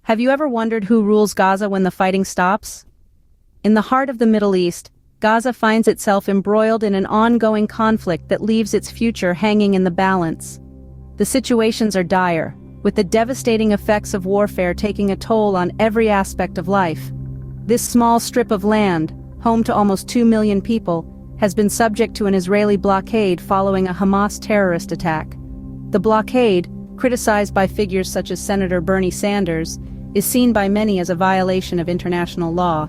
Have you ever wondered who rules Gaza when the fighting stops? In the heart of the Middle East, Gaza finds itself embroiled in an ongoing conflict that leaves its future hanging in the balance. The situations are dire, with the devastating effects of warfare taking a toll on every aspect of life. This small strip of land, home to almost 2 million people, has been subject to an Israeli blockade following a Hamas terrorist attack. The blockade, criticized by figures such as Senator Bernie Sanders, is seen by many as a violation of international law.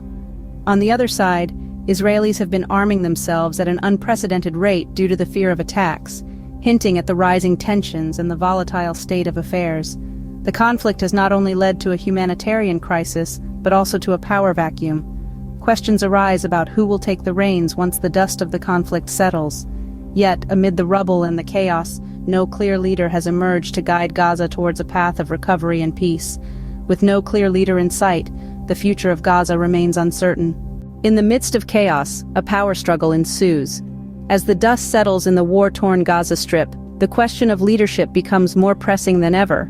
On the other side, Israelis have been arming themselves at an unprecedented rate due to the fear of attacks, hinting at the rising tensions and the volatile state of affairs. The conflict has not only led to a humanitarian crisis, but also to a power vacuum. Questions arise about who will take the reins once the dust of the conflict settles. Yet, amid the rubble and the chaos, no clear leader has emerged to guide Gaza towards a path of recovery and peace. With no clear leader in sight, the future of Gaza remains uncertain. In the midst of chaos, a power struggle ensues. As the dust settles in the war-torn Gaza Strip, the question of leadership becomes more pressing than ever.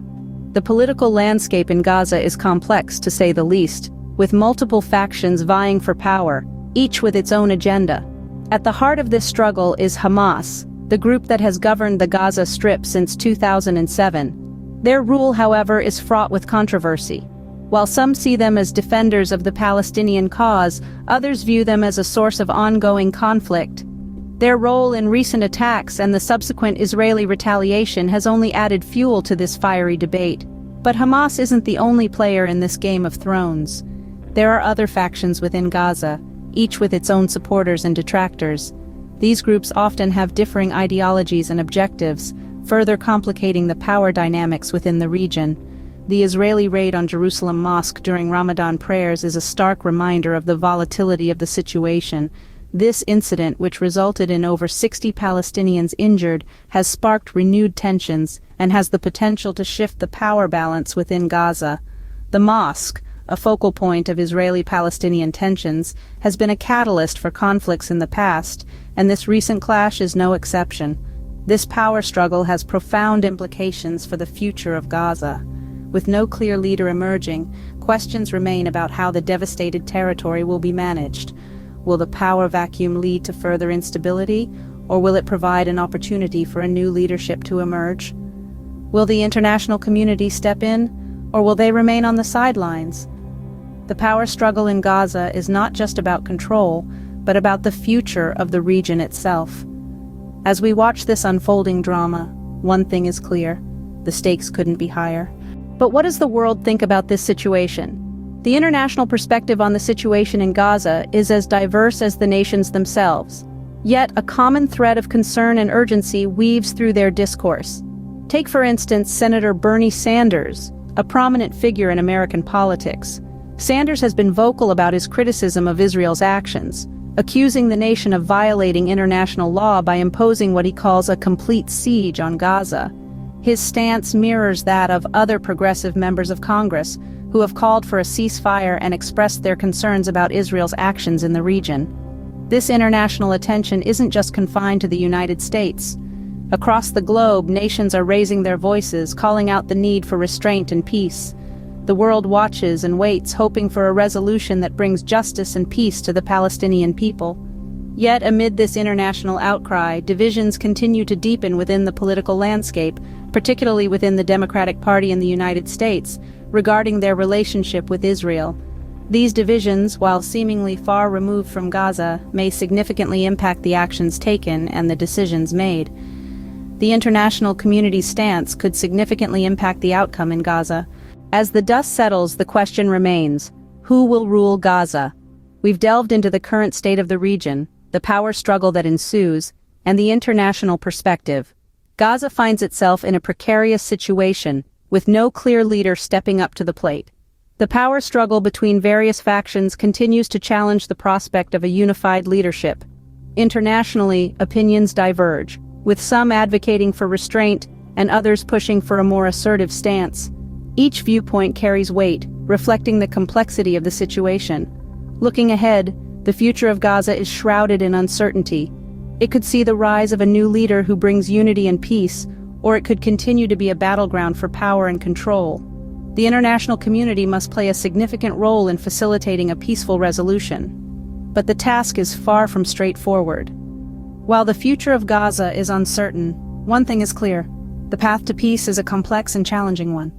The political landscape in Gaza is complex, to say the least, with multiple factions vying for power, each with its own agenda. At the heart of this struggle is Hamas, the group that has governed the Gaza Strip since 2007. Their rule, however, is fraught with controversy. While some see them as defenders of the Palestinian cause, others view them as a source of ongoing conflict. Their role in recent attacks and the subsequent Israeli retaliation has only added fuel to this fiery debate. But Hamas isn't the only player in this game of thrones. There are other factions within Gaza, each with its own supporters and detractors. These groups often have differing ideologies and objectives, further complicating the power dynamics within the region. The Israeli raid on Jerusalem Mosque during Ramadan prayers is a stark reminder of the volatility of the situation. This incident, which resulted in over 60 Palestinians injured, has sparked renewed tensions and has the potential to shift the power balance within Gaza. The mosque, a focal point of Israeli-Palestinian tensions, has been a catalyst for conflicts in the past, and this recent clash is no exception. This power struggle has profound implications for the future of Gaza. With no clear leader emerging, questions remain about how the devastated territory will be managed. Will the power vacuum lead to further instability, or will it provide an opportunity for a new leadership to emerge? Will the international community step in, or will they remain on the sidelines? The power struggle in Gaza is not just about control, but about the future of the region itself. As we watch this unfolding drama, one thing is clear: the stakes couldn't be higher. But what does the world think about this situation? The international perspective on the situation in Gaza is as diverse as the nations themselves. Yet a common thread of concern and urgency weaves through their discourse. Take, for instance, Senator Bernie Sanders, a prominent figure in American politics. Sanders has been vocal about his criticism of Israel's actions, accusing the nation of violating international law by imposing what he calls a complete siege on Gaza. His stance mirrors that of other progressive members of Congress, who have called for a ceasefire and expressed their concerns about Israel's actions in the region. This international attention isn't just confined to the United States. Across the globe, nations are raising their voices, calling out the need for restraint and peace. The world watches and waits, hoping for a resolution that brings justice and peace to the Palestinian people. Yet, amid this international outcry, divisions continue to deepen within the political landscape, particularly within the Democratic Party in the United States, regarding their relationship with Israel. These divisions, while seemingly far removed from Gaza, may significantly impact the actions taken and the decisions made. The international community's stance could significantly impact the outcome in Gaza. As the dust settles, the question remains: who will rule Gaza? We've delved into the current state of the region, the power struggle that ensues, and the international perspective. Gaza finds itself in a precarious situation, with no clear leader stepping up to the plate. The power struggle between various factions continues to challenge the prospect of a unified leadership. Internationally, opinions diverge, with some advocating for restraint and others pushing for a more assertive stance. Each viewpoint carries weight, reflecting the complexity of the situation. Looking ahead, the future of Gaza is shrouded in uncertainty. It could see the rise of a new leader who brings unity and peace, or it could continue to be a battleground for power and control. The international community must play a significant role in facilitating a peaceful resolution. But the task is far from straightforward. While the future of Gaza is uncertain, one thing is clear: the path to peace is a complex and challenging one.